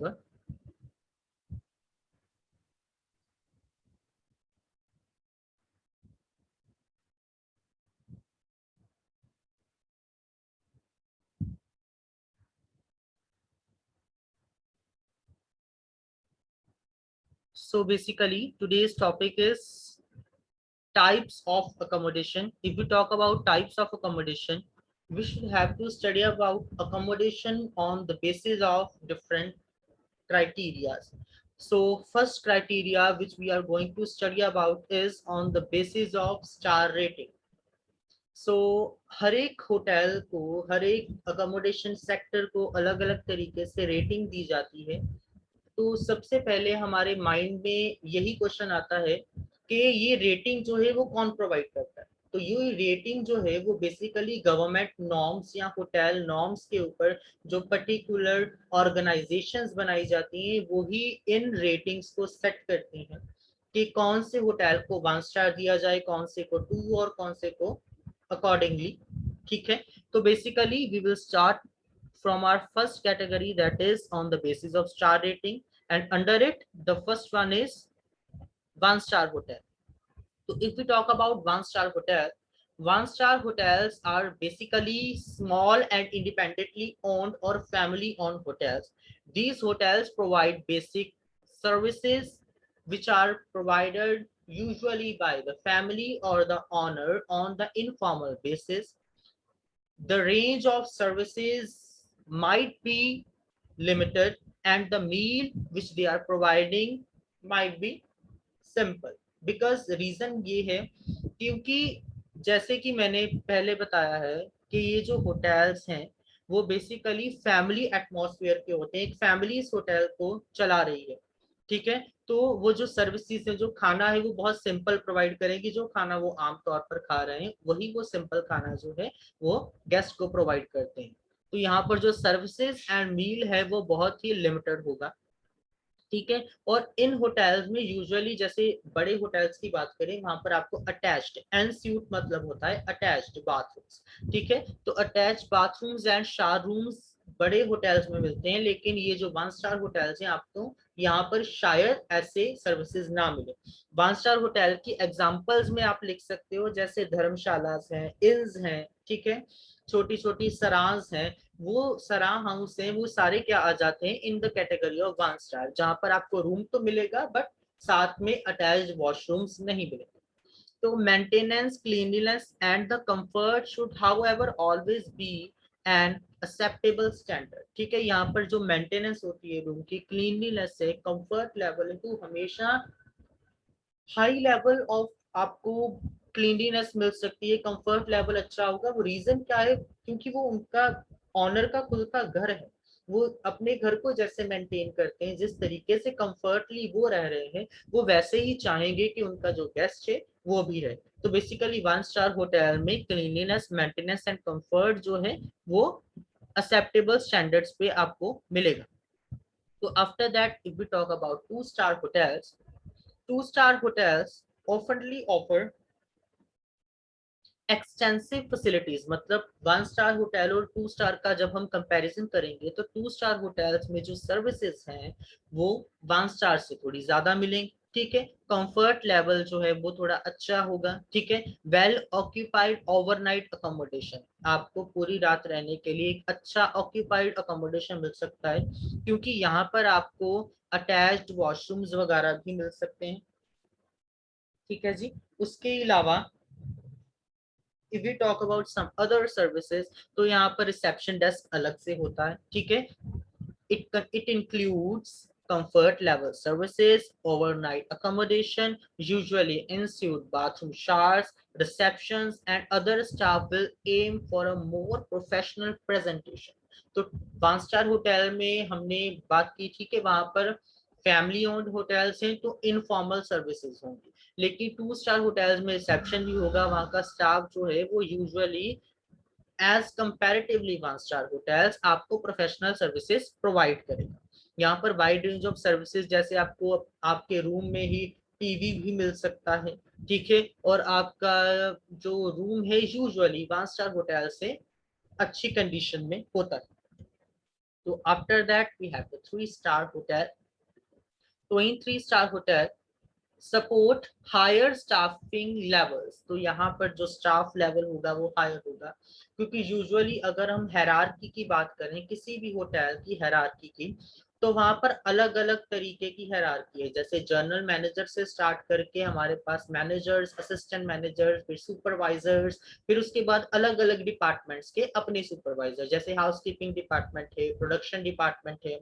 Good. So basically, today's topic is types of accommodation. If we talk about types of accommodation, we should have to study about accommodation on the basis of different criteria. So first criteria which we are going to study about is on the basis of star rating. सो हर एक hotel को, हर एक accommodation sector को अलग अलग तरीके से rating दी जाती है। तो सबसे पहले हमारे माइंड में यही क्वेश्चन आता है कि ये रेटिंग जो है वो कौन प्रोवाइड करता है। तो ये रेटिंग जो है वो बेसिकली गवर्नमेंट नॉर्म्स या होटल नॉर्म्स के ऊपर जो पर्टिकुलर ऑर्गेनाइजेशंस बनाई जाती हैं वो ही इन रेटिंग्स को सेट करती हैं कि कौन से होटल को 1 स्टार दिया जाए, कौन से को 2 और कौन से को अकॉर्डिंगली। ठीक है, तो basically we will start from our first category, that is on the basis of star rating, and under it the first one is 1 star hotel. So if we talk about 1 star hotel, 1 star hotels are basically small and independently owned or family owned hotels. These hotels provide basic services which are provided usually by the family or the owner on the informal basis. The range of services might be limited and the meal which they are providing might be simple. Because reason ये है क्योंकि जैसे कि मैंने पहले बताया है कि ये जो होटल्स हैं वो बेसिकली फैमिली एटमॉस्फेयर के होते हैं। एक फैमिली इस होटल को चला रही है। ठीक है, तो वो जो सर्विसेज है, जो खाना है वो बहुत सिंपल प्रोवाइड करेंगे। जो खाना वो आमतौर पर खा रहे हैं वही वो सिंपल खाना जो है वो गेस्ट को प्रोवाइड करते हैं। तो यहाँ पर जो सर्विसेज एंड मील है वो बहुत ही लिमिटेड होगा। ठीक है, और इन होटल्स में यूजुअली जैसे बड़े होटल्स की बात करें वहां पर आपको अटैच्ड एंड स्यूट मतलब होता है अटैच्ड बाथरूम्स। ठीक है, तो attached bathrooms and shower rooms बड़े होटल्स में मिलते हैं, लेकिन ये जो 1 स्टार होटल्स हैं आपको यहाँ पर शायद ऐसे सर्विसेज ना मिले। 1 स्टार होटल की एग्जांपल्स में आप लिख सकते हो जैसे धर्मशालास हैं, इल्स हैं। ठीक है, छोटी छोटी सरांस हैं, वो सरा हाउस है, वो सारे क्या आ जाते हैं in the category of 1 star, जहां पर आपको रूम तो मिलेगा बट साथ में अटैच्ड वॉशरूम्स नहीं मिलेंगे। तो maintenance, cleanliness and the comfort should however always be an acceptable standard. ठीक है, यहाँ पर जो मेंटेनेंस होती है रूम की, क्लीनलीनेस है, कंफर्ट लेवल है, तो हमेशा हाई लेवल ऑफ आपको क्लीनलीनेस मिल सकती है, कंफर्ट लेवल अच्छा होगा। वो रीजन क्या है, क्योंकि वो उनका ऑनर का खुद का घर है। वो अपने घर को जैसे मेंटेन करते हैं, जिस तरीके से कंफर्टली वो रह रहे हैं वो वैसे ही चाहेंगे कि उनका जो गेस्ट है वो भी रहे। तो बेसिकली 1 स्टार होटल में क्लीनलीनेस, मेंटेनेंस एंड कंफर्ट जो है वो एक्सेप्टेबल स्टैंडर्ड्स पे आपको मिलेगा। तो after that if we talk about 2 star hotels, 2 star hotels oftenly offer extensive facilities. मतलब 1 स्टार होटल और 2 स्टार का जब हम कंपैरिजन करेंगे तो 2 स्टार होटल्स में जो सर्विसेज हैं वो 1 स्टार से थोड़ी ज्यादा मिलेंगी। ठीक है, कंफर्ट लेवल जो है वो थोड़ा अच्छा होगा। ठीक है, वेल ऑक्यूपाइड ओवरनाइट अकोमोडेशन, आपको पूरी रात रहने के लिए एक अच्छा ऑक्यूपाइड अकोमोडेशन मिल सकता है, क्योंकि यहाँ पर आपको अटैच्ड वॉशरूम्स वगैरह भी मिल सकते हैं। ठीक है जी, उसके अलावा if we talk about some other services, तो यहाँ पर रिसेप्शन डेस्क अलग से होता है। ठीक है, it includes comfort level services, overnight accommodation, usually ensuite bathroom showers, receptions, and other staff will aim for a more professional presentation. तो 1 स्टार होटल में हमने बात की थी कि वहां पर फैमिली ओन्ड होटल्स हैं तो इनफॉर्मल सर्विसेज होंगी, लेकिन 2 स्टार होटल्स में रिसेप्शन भी होगा, वहां का स्टाफ जो है वो usually as comparatively 1 star hotels आपको प्रोफेशनल सर्विसेज प्रोवाइड करेगा। यहाँ पर वाइड रेंज ऑफ सर्विसेज, जैसे आपको आपके रूम में ही टीवी भी मिल सकता है। ठीक है, और आपका जो रूम है यूजुअली 1 स्टार होटल से अच्छी कंडीशन में होता है। तो after that we have the 3-star hotel. तो इन 3-star hotel support higher staffing levels. तो यहाँ पर जो स्टाफ लेवल होगा वो हायर होगा, क्योंकि यूजुअली अगर हम हायरार्की की बात करें किसी भी होटल की हायरार्की की, तो वहां पर अलग अलग तरीके की हायरार्की है. जैसे जनरल मैनेजर से स्टार्ट करके हमारे पास मैनेजर्स, असिस्टेंट मैनेजर्स, फिर सुपरवाइजर्स, फिर उसके बाद अलग अलग डिपार्टमेंट्स के अपने सुपरवाइजर. जैसे हाउसकीपिंग डिपार्टमेंट है, प्रोडक्शन डिपार्टमेंट है,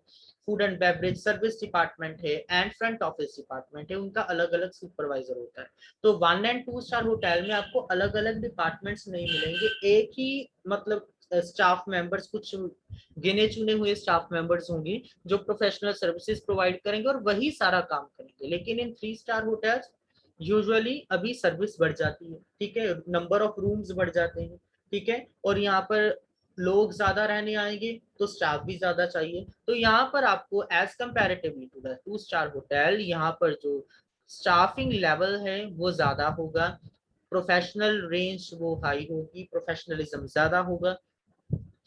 food and beverage service department है, एंड फ्रंट ऑफिस डिपार्टमेंट है. उनका अलग अलग सुपरवाइजर होता है. तो 1 एंड 2 स्टार होटल में आपको अलग अलग डिपार्टमेंट्स नहीं मिलेंगे, एक ही मतलब स्टाफ मेंबर्स, कुछ गिने चुने हुए स्टाफ मेंबर्स होंगे जो प्रोफेशनल सर्विसेज प्रोवाइड करेंगे और वही सारा काम करेंगे. लेकिन इन 3 स्टार होटल्स यूजुअली अभी सर्विस बढ़ जाती है, ठीक है, नंबर ऑफ रूम्स बढ़ जाते हैं, ठीक है, और यहाँ पर लोग ज्यादा रहने आएंगे तो स्टाफ भी ज्यादा चाहिए. तो यहाँ पर आपको as comparatively to the 2 star hotel, यहाँ पर जो स्टाफिंग लेवल है वो ज्यादा होगा, प्रोफेशनल रेंज वो हाई होगी, प्रोफेशनलिज्म ज्यादा होगा,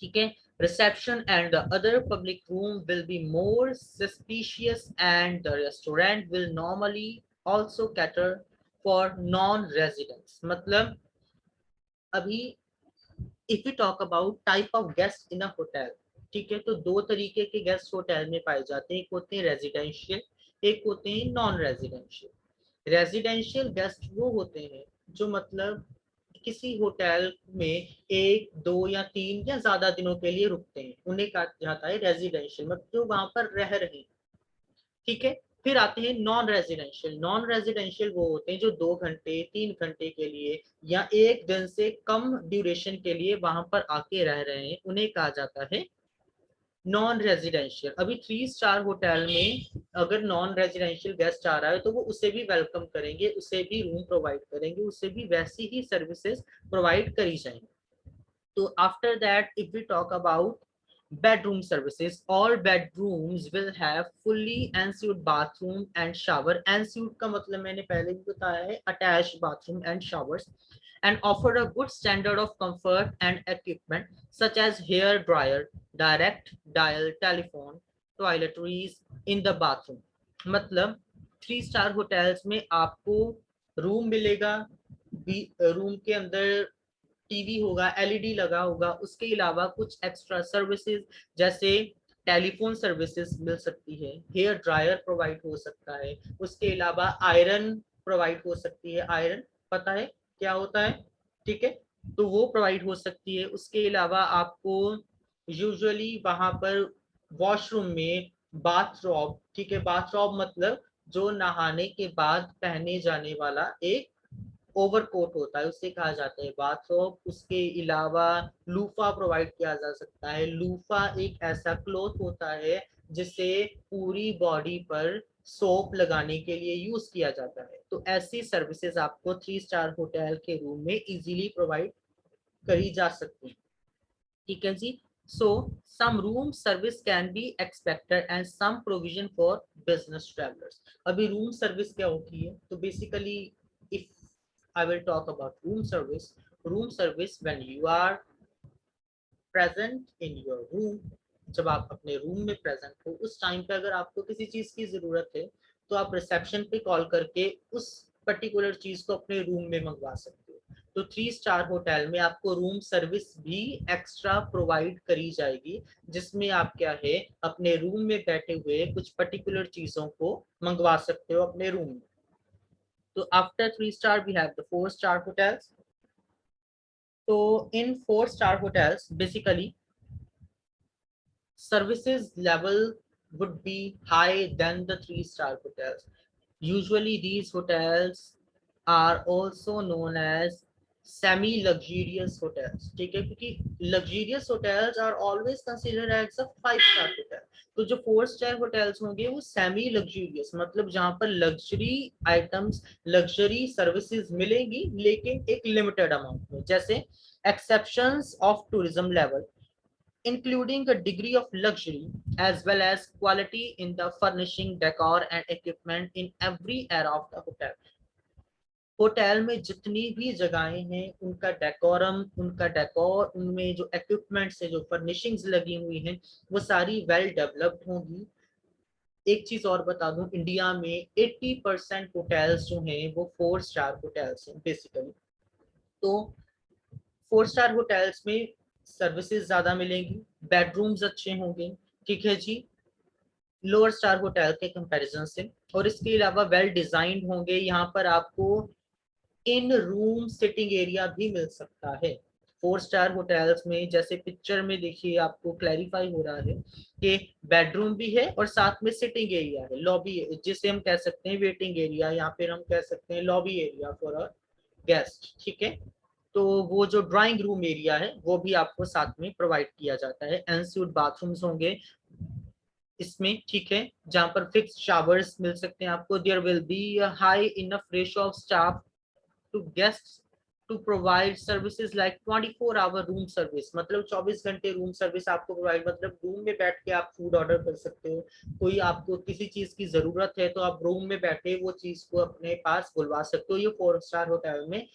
ठीक है. Reception and the other public room will be more suspicious, and the restaurant will normally also cater for non-residents. मतलब अभी if you talk about type of guest in a hotel, ठीक है, तो दो तरीके के गेस्ट होटल में पाए जाते हैं. एक होते हैं रेजिडेंशियल, एक होते हैं नॉन रेजिडेंशियल. रेजिडेंशियल गेस्ट वो होते हैं जो मतलब किसी होटल में 1, 2 या 3 या ज्यादा दिनों के लिए रुकते हैं, उन्हें कहा जाता है रेजिडेंशियल, मतलब जो वहां पर रह रहे हैं, ठीक है. फिर आते हैं नॉन रेजिडेंशियल. नॉन रेजिडेंशियल वो होते हैं जो 2 घंटे 3 घंटे के लिए या एक दिन से कम ड्यूरेशन के लिए वहां पर आके रह रहे हैं, उन्हें कहा जाता है नॉन रेजिडेंशियल. अभी 3 स्टार होटल में अगर नॉन रेजिडेंशियल गेस्ट आ रहा है तो वो उसे भी वेलकम करेंगे, उसे भी रूम प्रोवाइड करेंगे, उसे भी वैसी ही सर्विसेज प्रोवाइड करी जाएंगी. So after that, if we talk about bedroom services, all bedrooms will have fully ensuite bathroom and shower. Ensuite का मतलब मैंने पहले भी बताया है, attached bathroom and showers, and offer a good standard of comfort and equipment such as hair dryer, direct dial telephone, toiletries in the bathroom. मतलब 3 star hotels में आपको रूम मिलेगा, रूम के अंदर टीवी होगा, एलईडी लगा होगा, उसके अलावा कुछ एक्स्ट्रा सर्विसेज जैसे टेलीफोन सर्विसेज मिल सकती है, हेयर ड्रायर प्रोवाइड हो सकता है, उसके अलावा आयरन प्रोवाइड हो सकती है. आयरन पता है क्या होता है, ठीक है, तो वो प्रोवाइड हो सकती है. उसके अलावा आपको यूजुअली वहां पर वॉशरूम में बाथरॉब, ठीक है, बाथरॉब मतलब जो नहाने के बाद पहने जाने वाला एक ओवरकोट होता है, उसे कहा जाता है बाथरोब. उसके अलावा लूफा प्रोवाइड किया जा सकता है. लूफा एक ऐसा क्लोथ होता है जिसे पूरी बॉडी पर सोप लगाने के लिए यूज किया जाता है. तो ऐसी सर्विसेज आपको 3 स्टार होटल के रूम में इजीली प्रोवाइड करी जा सकती है, ठीक है जी. So some room service can be expected and some provision for business travellers. अभी रूम सर्विस क्या होती है, तो basically if I will talk about room service. Room service when you are present in your room, जब आप अपने room में present हो उस टाइम पे अगर आपको किसी चीज की जरूरत है तो आप रिसेप्शन पे कॉल करके उस पर्टिकुलर चीज को अपने रूम में मंगवा सकते हो. तो 3 स्टार होटल में आपको रूम सर्विस भी एक्स्ट्रा प्रोवाइड करी जाएगी, जिसमें आप क्या है अपने रूम में बैठे हुए कुछ पर्टिकुलर चीजों को मंगवा सकते हो अपने रूम में. तो after 3 star we have the 4 star hotels. So in 4 star hotels, basically services level would be high than the 3 star hotels. Usually these hotels are also known as semi luxurious hotels, ठीक है, क्योंकि luxurious hotels are always considered as a 5 star hotel. तो जो 4 star hotels होंगे वो semi luxurious, मतलब जहां पर लग्जरी आइटम्स, लग्जरी सर्विसेज मिलेंगी लेकिन एक लिमिटेड अमाउंट में. जैसे exceptions of tourism level, including a degree of luxury as well as quality in the furnishing, decor, and equipment in every area of the hotel. Hotel में जितनी भी जगहें हैं उनका डेकोरम, उनका डेकोर, उनमें जो इक्विपमेंट्स है, जो फर्निशिंग्स लगी हुई हैं, वो सारी वेल डेवलप्ड होंगी। एक चीज और बता दूं, इंडिया में 80% होटल्स जो हैं वो 4 स्टार होटल्स हैं बेसिकली। तो 4 स्टार होटल्स में सर्विसेज ज्यादा मिलेंगी, बेडरूम्स अच्छे होंगे, ठीक है जी, लोअर स्टार होटल के कंपैरिजन से। और इसके अलावा वेल डिजाइंड होंगे। यहाँ पर आपको इन रूम सिटिंग एरिया भी मिल सकता है। 4 स्टार होटल्स में जैसे पिक्चर में देखिए आपको क्लैरिफाई हो रहा है कि बेडरूम भी है और साथ में सिटिंग एरिया है, लॉबी, जिसे हम कह सकते हैं वेटिंग एरिया, या फिर हम कह सकते हैं lobby area for a guest, ठीक है। तो वो जो ड्राइंग रूम एरिया है वो भी आपको साथ में प्रोवाइड किया जाता है। एनस्यूट बाथरूम्स होंगे इसमें, ठीक है, जहां पर फिक्स शावर्स मिल सकते हैं आपको। There will be high enough ratio of staff to guests to provide services like 24 hour room service, मतलब 24 घंटे रूम सर्विस आपको प्रोवाइड, मतलब रूम में बैठ के आप फूड ऑर्डर कर सकते हो। कोई आपको किसी चीज की जरूरत है तो आप रूम में बैठे वो चीज को अपने पास बुलवा सकते हो। ये 4 स्टार होटल में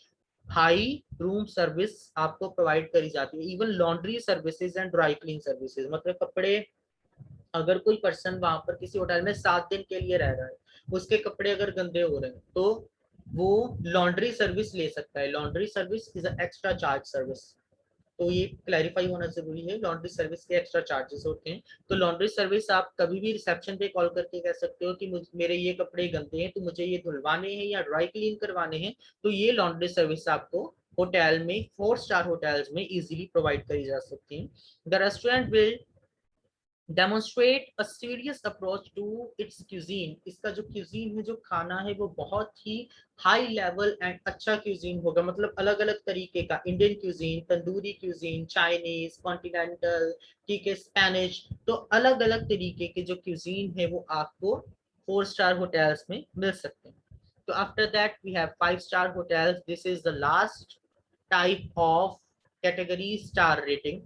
हाई रूम सर्विस आपको प्रोवाइड करी जाती है। Even laundry services and dry clean services, मतलब कपड़े, अगर कोई पर्सन वहां पर किसी होटल में 7 दिन के लिए रह रहा है, उसके कपड़े अगर गंदे हो रहे हैं तो वो लॉन्ड्री सर्विस ले सकता है। Laundry service is extra charge service, तो ये क्लैरिफाई होना जरूरी है। लॉन्ड्री सर्विस के एक्स्ट्रा चार्जेस होते हैं। तो लॉन्ड्री सर्विस आप कभी भी रिसेप्शन पे कॉल करके कह सकते हो कि मेरे ये कपड़े गंदे हैं तो मुझे ये धुलवाने हैं या ड्राई क्लीन करवाने हैं, तो ये लॉन्ड्री सर्विस आपको होटल में, 4 स्टार होटल्स में इजीली प्रोवाइड करी जा सकती है। The restaurant will demonstrate a serious approach to its cuisine. इसका जो क्यूजीन है, जो खाना है, वो बहुत ही हाई लेवल एंड अच्छा क्यूजीन होगा, मतलब अलग अलग तरीके का, Indian cuisine, tandoori cuisine, Chinese, continental, ठीक है, स्पेनिश, तो अलग अलग तरीके के जो क्यूजीन है वो आपको 4 स्टार होटल्स में मिल सकते हैं। तो after that we have 5 star hotels. This is the last type of category star rating.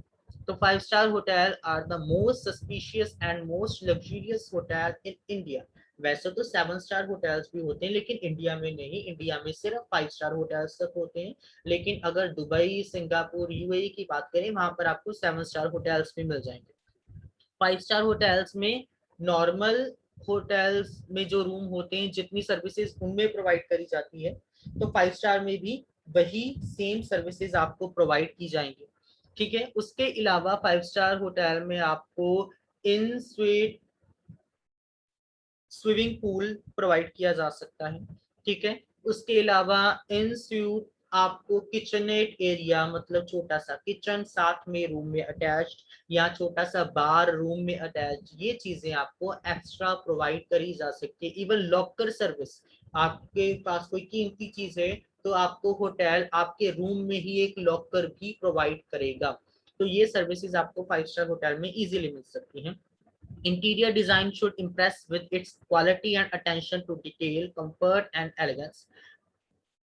So 5 star hotel are the most suspicious and most luxurious hotel in India. वैसे तो 7 star hotels भी होते हैं लेकिन इंडिया में नहीं, India में सिर्फ 5 स्टार होटल्स तक होते हैं। लेकिन अगर दुबई, सिंगापुर, यूएई की बात करें, वहां पर आपको 7 स्टार होटल्स भी मिल जाएंगे। 5 स्टार होटल्स में नॉर्मल होटल्स में जो रूम होते हैं, जितनी सर्विसेज उनमें प्रोवाइड करी जाती है, तो 5 स्टार में भी वही सेम सर्विसेज आपको प्रोवाइड की जाएंगी, ठीक है। उसके अलावा 5 स्टार होटल में आपको in sweet swimming pool provide किया जा सकता है, ठीक है। उसके अलावा इन स्यूट आपको किचनेट एरिया, मतलब छोटा सा किचन साथ में रूम में अटैच्ड, या छोटा सा बार रूम में अटैच, ये चीजें आपको एक्स्ट्रा प्रोवाइड करी जा सकती है। इवन लॉकर सर्विस, आपके पास कोई कीमती चीज है तो आपको होटल आपके रूम में ही एक लॉकर भी प्रोवाइड करेगा। तो ये सर्विसेज आपको 5 स्टार होटल में इजीली मिल सकती हैं। Interior design should impress with its quality and attention to detail, comfort and elegance.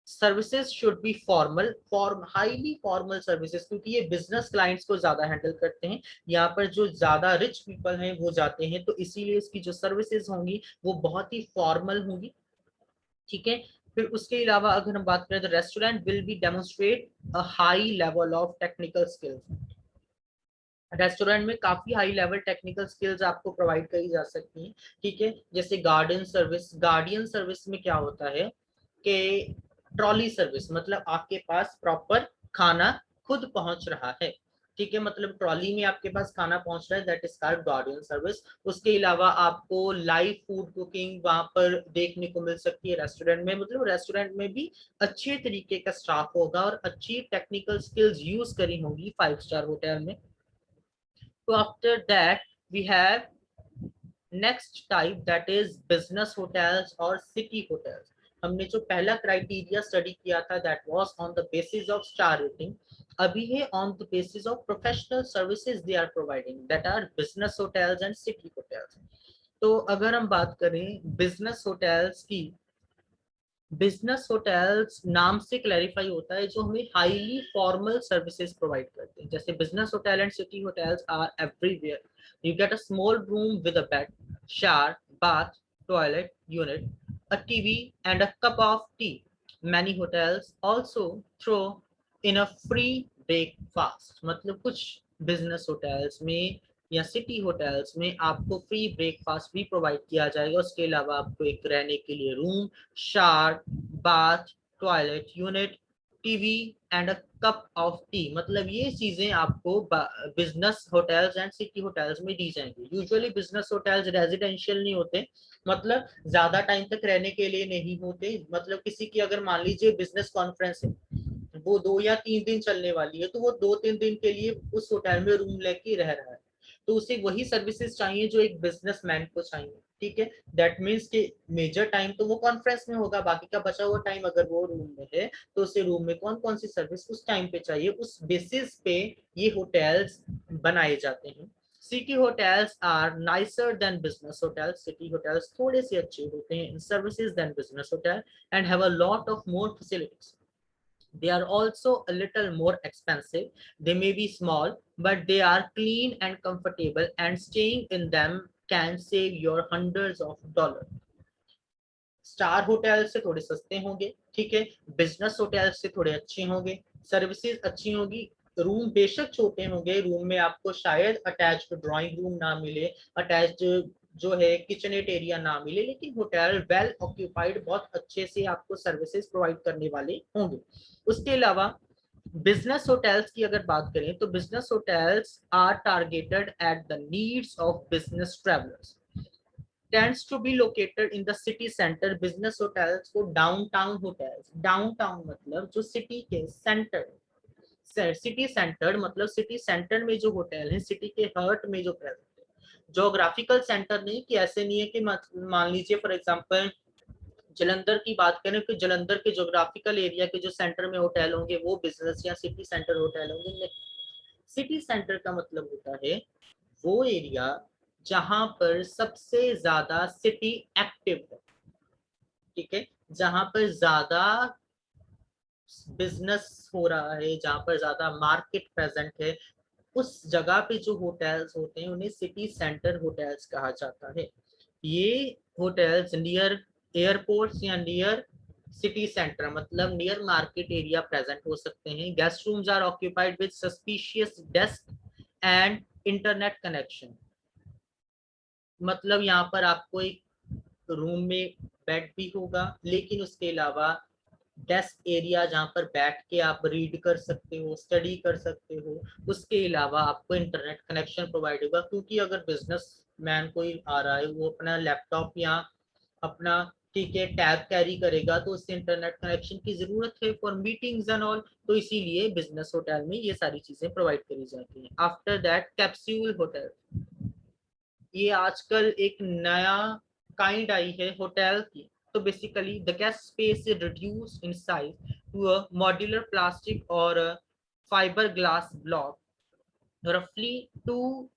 Services should be formal, form highly formal services, क्योंकि ये बिजनेस क्लाइंट्स को ज्यादा हैंडल करते हैं। यहाँ पर जो ज्यादा रिच पीपल हैं वो जाते हैं, तो इसीलिए इसकी जो सर्विसेज होंगी वो बहुत ही फॉर्मल होंगी, ठीक है। फिर उसके अलावा अगर हम बात करें, तो restaurant will be demonstrate a high level of technical skills. Restaurant में काफी हाई लेवल टेक्निकल स्किल्स आपको प्रोवाइड करी जा सकती हैं, ठीक है। जैसे गार्डन सर्विस, गार्डियन सर्विस में क्या होता है कि ट्रॉली सर्विस, मतलब आपके पास प्रॉपर खाना खुद पहुंच रहा है, ठीक है, मतलब ट्रॉली में आपके पास खाना पहुंच रहा है, that is called guardian service. उसके अलावा आपको लाइव फूड कुकिंग वहां पर देखने को मिल सकती है रेस्टोरेंट में, मतलब रेस्टोरेंट में भी अच्छे तरीके का स्टाफ होगा और अच्छी टेक्निकल स्किल्स यूज करी होंगी 5 स्टार होटल में। So after that we have next type, that is business hotels or city hotels. हमने जो पहला क्राइटेरिया स्टडी किया था that was on the basis of star rating, अभी है on the basis of professional services they are providing, that are business hotels and city hotels. तो अगर हम बात करें बिजनेस होटल्स की, बिजनेस होटल्स नाम से क्लैरिफाई होता है जो हमें हाईली फॉर्मल सर्विसेज प्रोवाइड करते हैं। जैसे business hotel and city hotels are everywhere, you get a small room with a bed, shower, bath, toilet unit, a TV and a cup of tea. Many hotels also throw in a free breakfast. मतलब कुछ business hotels में या city hotels में आपको free breakfast भी provide किया जाएगा। उसके अलावा आपको एक रहने के लिए room, shower, bath, toilet unit, TV and a cup of T. मतलब ये चीजें आपको business hotels and city hotels में दी जाएंगी। यूजुअली बिजनेस होटल्स रेजिडेंशियल नहीं होते, मतलब ज्यादा टाइम तक रहने के लिए नहीं होते। मतलब किसी की अगर मान लीजिए बिजनेस कॉन्फ्रेंस है, वो 2 या 3 दिन चलने वाली है, तो वो 2-3 दिन के लिए उस होटल में रूम लेके रह रहा है, तो उसे वही सर्विसेज चाहिए जो एक बिजनेसमैन को चाहिए। ठीक है, दैट मीन्स कि मेजर टाइम तो वो कॉन्फ्रेंस में होगा, बाकी का बचा हुआ टाइम अगर वो रूम में है तो उसे रूम में कौन कौन सी सर्विस उस टाइम पे चाहिए, उस बेसिस पे ये होटल्स बनाए जाते हैं। City hotels are nicer than business hotels. City hotels थोड़े से अच्छे होते हैं in services than business hotel and have a lot of more facilities. They are also a little more expensive. They may be small, but they are clean and comfortable, and staying in them can save your hundreds of dollars. Star hotel से थोड़े सस्ते होंगे, ठीक है, business hotel से थोड़े अच्छे होंगे, सर्विसेज अच्छी होगी, रूम बेशक छोटे होंगे, रूम में आपको शायद अटैच्ड ड्राइंग रूम ना मिले, अटैच्ड जो है किचनेट एरिया ना मिले, लेकिन होटल वेल ऑक्यूपाइड बहुत अच्छे से आपको सर्विसेज प्रोवाइड करने वाले होंगे। उसके अलावा बिजनेस होटल्स की अगर बात करें तो business hotels are targeted at the needs of business travellers, tends to be located in the city center. Business hotels को डाउनटाउन होटल्स, डाउनटाउन मतलब जो सिटी के सेंटर, सिटी सेंटर मतलब सिटी सेंटर में जो होटल है, सिटी के heart में जो प्रेजेंट है, जोग्राफिकल सेंटर नहीं, कि ऐसे नहीं है कि मान लीजिए फॉर एग्जांपल जलंधर की बात करें तो जलंधर के जोग्राफिकल एरिया के जो सेंटर में होटल होंगे वो बिजनेस या सिटी सेंटर होटल होंगे। सिटी सेंटर का मतलब होता है वो एरिया जहां पर सबसे ज्यादा सिटी एक्टिव है, ठीक है, जहां पर ज्यादा बिजनेस हो रहा है, जहां पर ज्यादा मार्केट प्रेजेंट है, उस जगह पे जो होटल्स होते हैं उन्हें सिटी सेंटर होटल्स कहा जाता है। ये होटल्स नियर एयरपोर्ट्स या नियर सिटी सेंटर मतलब नियर मार्केट एरिया प्रेजेंट हो सकते हैं। Guest rooms are occupied with suspicious desk and internet connection. मतलब यहाँ पर आपको एक रूम में बेड भी होगा, लेकिन उसके अलावा डेस्क एरिया जहाँ पर बैठ के आप रीड कर सकते हो, स्टडी कर सकते हो। उसके अलावा आपको इंटरनेट कनेक्शन प्रोवाइड होगा, क्योंकि अगर बिजनेस मैन कोई आ रहा है वो अपना लैपटॉप या अपना, ठीक है, टैब कैरी करेगा तो उससे इंटरनेट कनेक्शन की जरूरत है फॉर मीटिंग्स एंड ऑल, तो इसीलिए बिजनेस होटल में ये सारी चीजें प्रोवाइड करी जाती हैं। आफ्टर दैट कैप्सूल होटल, ये आजकल एक नया काइंड आई है होटल की। तो basically the guest space is reduced in size to a modular plastic और fibre glass block roughly 2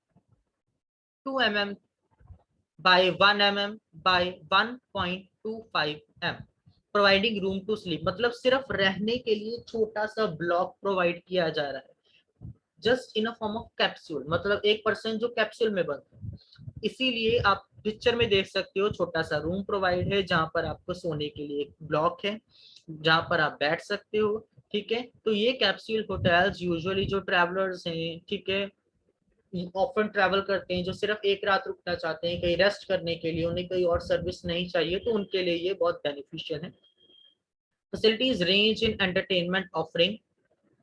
mm by 1 mm by 1.25 m, providing room to sleep. मतलब सिर्फ रहने के लिए छोटा सा ब्लॉक प्रोवाइड किया जा रहा है, just in a form of capsule, मतलब एक पर्सन जो कैप्सूल में बनता है। इसीलिए आप पिक्चर में देख सकते हो छोटा सा रूम प्रोवाइड है जहां पर आपको सोने के लिए एक ब्लॉक है जहां पर आप बैठ सकते हो। ठीक है, तो ये कैप्सूल होटल्स यूजुअली जो ट्रैवलर्स हैं, ठीक है, ऑफन ट्रैवल करते हैं, जो सिर्फ एक रात रुकना चाहते हैं कहीं रेस्ट करने के लिए, उन्हें कोई और सर्विस नहीं चाहिए, तो उनके लिए ये बहुत बेनिफिशियल है। Facilities range in entertainment offering,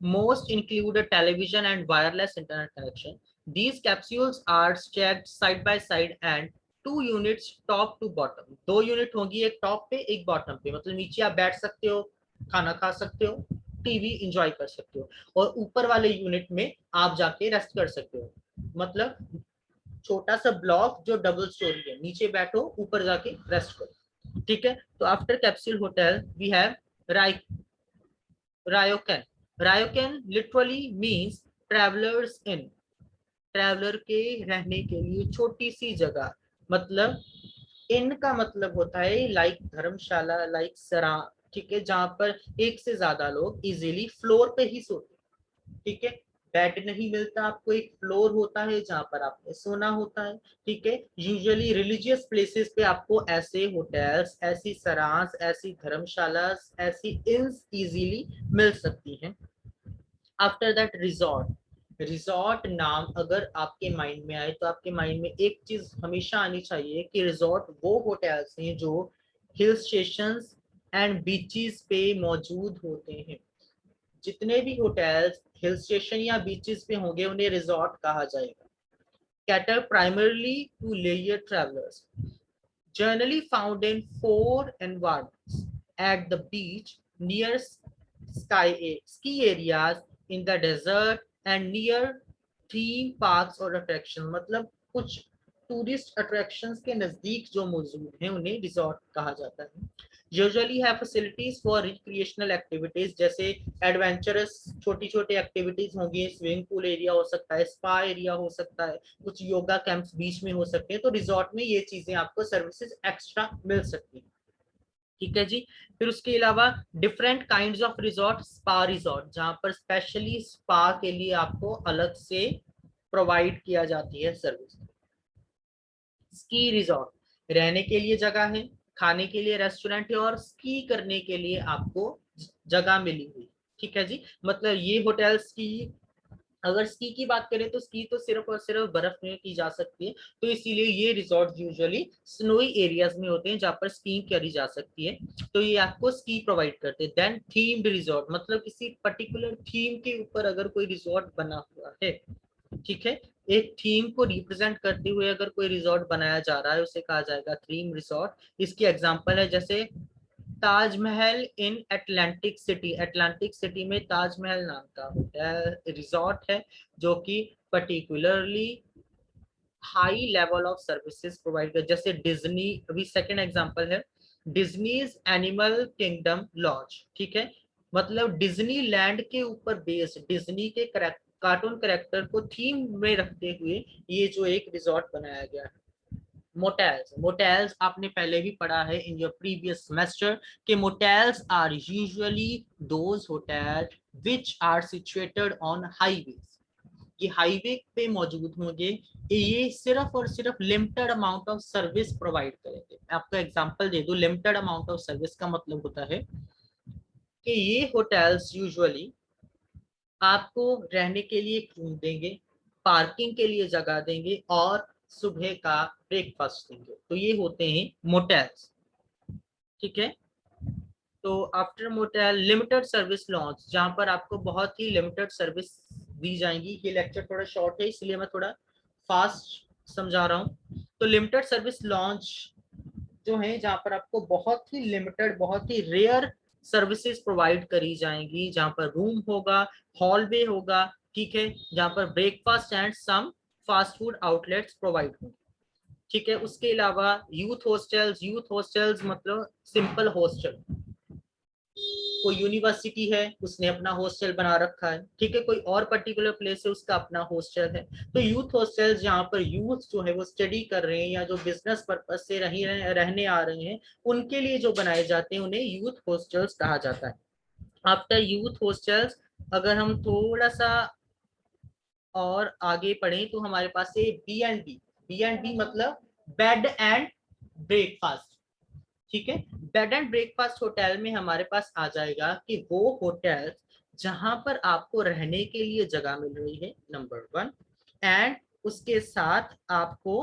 most include a television and wireless internet connection. These capsules are stacked side by side and 2 units top to bottom. 2 unit होंगी, एक टॉप पे एक बॉटम पे, मतलब नीचे आप बैठ सकते हो, खाना खा सकते हो, टीवी एंजॉय कर सकते हो, और ऊपर वाले यूनिट में आप जाके रेस्ट कर सकते हो। मतलब छोटा सा ब्लॉक जो डबल स्टोरी है, नीचे बैठो ऊपर जाके रेस्ट करो। ठीक है, तो after capsule hotel we have ryokan. Ryokan literally means travellers inn, traveller के रहने के लिए छोटी सी जगह। मतलब इन का मतलब होता है लाइक धर्मशाला, लाइक सरा, ठीक है, जहां पर एक से ज्यादा लोग इजीली फ्लोर पे ही सोते, ठीक है। बेड नहीं मिलता आपको, एक फ्लोर होता है जहां पर आपने सोना होता है। ठीक है, यूजुअली रिलीजियस प्लेसेस पे आपको ऐसे होटल्स, ऐसी सरांस, ऐसी धर्मशाला, ऐसी इंस इजीली मिल सकती हैं। आफ्टर दैट रिजॉर्ट, रिजॉर्ट नाम अगर आपके माइंड में आए तो आपके माइंड में एक चीज हमेशा आनी चाहिए कि रिजॉर्ट वो होटल्स हैं जो हिल स्टेशंस एंड बीचेस पे मौजूद होते हैं। जितने भी होटल्स हिल स्टेशन या बीचेस पे होंगे उन्हें रिजॉर्ट कहा जाएगा। Cater primarily to layer travellers, generally found in four environments: at the beach, near ski areas, in the desert, and near theme parks or attractions। मतलब कुछ टूरिस्ट अट्रैक्शंस के नजदीक जो मौजूद हैं उन्हें रिजॉर्ट कहा जाता है। यूजुअली है फैसिलिटीज फॉर रिक्रिएशनल एक्टिविटीज, जैसे एडवेंचरस छोटी छोटी एक्टिविटीज होंगी, स्विमिंग पूल एरिया हो सकता है, स्पा एरिया हो सकता है, कुछ योगा कैंप्स बीच में हो सकते हैं। तो रिजॉर्ट में ये चीजें आपको सर्विसेज एक्स्ट्रा मिल सकती है। ठीक है जी। फिर उसके अलावा different kinds of resort, spa resort जहां पर स्पेशली स्पा के लिए आपको अलग से प्रोवाइड किया जाती है सर्विस। स्की रिजॉर्ट, रहने के लिए जगह है, खाने के लिए रेस्टोरेंट है, और स्की करने के लिए आपको जगह मिली हुई। ठीक है जी, मतलब ये होटल स्की, अगर स्की की बात करें तो स्की तो सिर्फ और सिर्फ बर्फ में की जा सकती है, तो इसीलिए ये रिजॉर्ट यूजुअली स्नोई एरियाज में होते हैं जहां पर स्कीइंग करी जा सकती है, तो ये आपको स्की प्रोवाइड करते हैं। देन थीम्ड रिजॉर्ट, मतलब किसी पर्टिकुलर थीम के ऊपर अगर कोई रिजॉर्ट बना हुआ है, ठीक है, एक थीम को रिप्रेजेंट करते हुए अगर कोई रिजॉर्ट बनाया जा रहा है उसे कहा जाएगा थीम रिजॉर्ट। इसकी एग्जांपल है जैसे ताजमहल इन अटलांटिक सिटी, अटलांटिक सिटी में ताजमहल नाम का होटल रिजॉर्ट है जो कि particularly high level of services provide कर, जैसे डिज्नी, अभी सेकंड एग्जांपल है डिज्नीज एनिमल किंगडम लॉज। ठीक है, मतलब डिज्नी लैंड के ऊपर बेस्ड डिज्नी के कार्टून करेक्टर को थीम में रखते हुए ये जो एक रिजॉर्ट बनाया गया है। मोटेल्स, मोटेल्स आपने पहले भी पढ़ा है इन योर प्रीवियस सेमेस्टर कि motels are usually those hotel which are situated on highways, ये हाईवे पे मौजूद होंगे, ये सिर्फ और सिर्फ limited amount of service provide करेंगे। मैं आपको एग्जांपल दे दूं, लिमिटेड अमाउंट ऑफ सर्विस का मतलब होता है कि ये होटल्स यूजुअली आपको रहने के लिए एक रूम देंगे, पार्किंग के लिए जगह देंगे और सुबह का ब्रेकफास्ट देंगे, तो ये होते हैं मोटेल्स। ठीक है, तो after motel limited service launch, जहां पर आपको बहुत ही लिमिटेड सर्विस दी जाएंगी। ये लेक्चर थोड़ा शॉर्ट है इसलिए मैं थोड़ा फास्ट समझा रहा हूँ। तो लिमिटेड सर्विस लॉन्च जो है जहां पर आपको बहुत ही लिमिटेड, बहुत ही रेयर सर्विसेज प्रोवाइड करी जाएंगी, जहां पर रूम होगा, हॉलवे होगा, ठीक है, जहां पर breakfast and some fast food outlets provide होंगे। ठीक है, उसके अलावा यूथ हॉस्टल्स, यूथ हॉस्टल्स मतलब सिंपल हॉस्टल, कोई यूनिवर्सिटी है उसने अपना हॉस्टल बना रखा है, ठीक है, कोई और पर्टिकुलर प्लेस है उसका अपना हॉस्टल है, तो यूथ हॉस्टल जहाँ पर यूथ जो है वो स्टडी कर रहे हैं या जो बिजनेस पर्पज से रहने आ रहे हैं उनके लिए जो बनाए जाते हैं उन्हें यूथ हॉस्टल्स कहा जाता है। आफ्टर यूथ हॉस्टल्स अगर हम थोड़ा सा और आगे पढ़ें तो हमारे पास है B and B. B and B मतलब बेड एंड ब्रेकफास्ट। ठीक है, बेड एंड ब्रेकफास्ट होटल में हमारे पास आ जाएगा कि वो होटल जहां पर आपको रहने के लिए जगह मिल रही है, नंबर वन, एंड उसके साथ आपको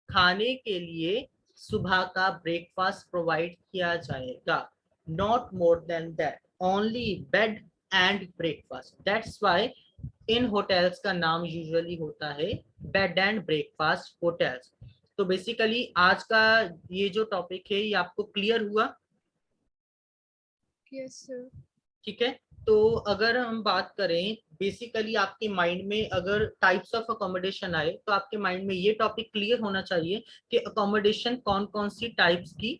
खाने के लिए सुबह का ब्रेकफास्ट प्रोवाइड किया जाएगा। Not more than that, only bed and breakfast, that's why in hotels का नाम यूजुअली होता है बेड एंड ब्रेकफास्ट होटल्स। तो बेसिकली आज का ये जो टॉपिक है ये आपको क्लियर हुआ? Yes sir. ठीक है, तो अगर हम बात करें बेसिकली आपके माइंड में अगर टाइप्स ऑफ अकोमोडेशन आए तो आपके माइंड में ये टॉपिक क्लियर होना चाहिए कि अकोमोडेशन कौन कौन सी टाइप्स की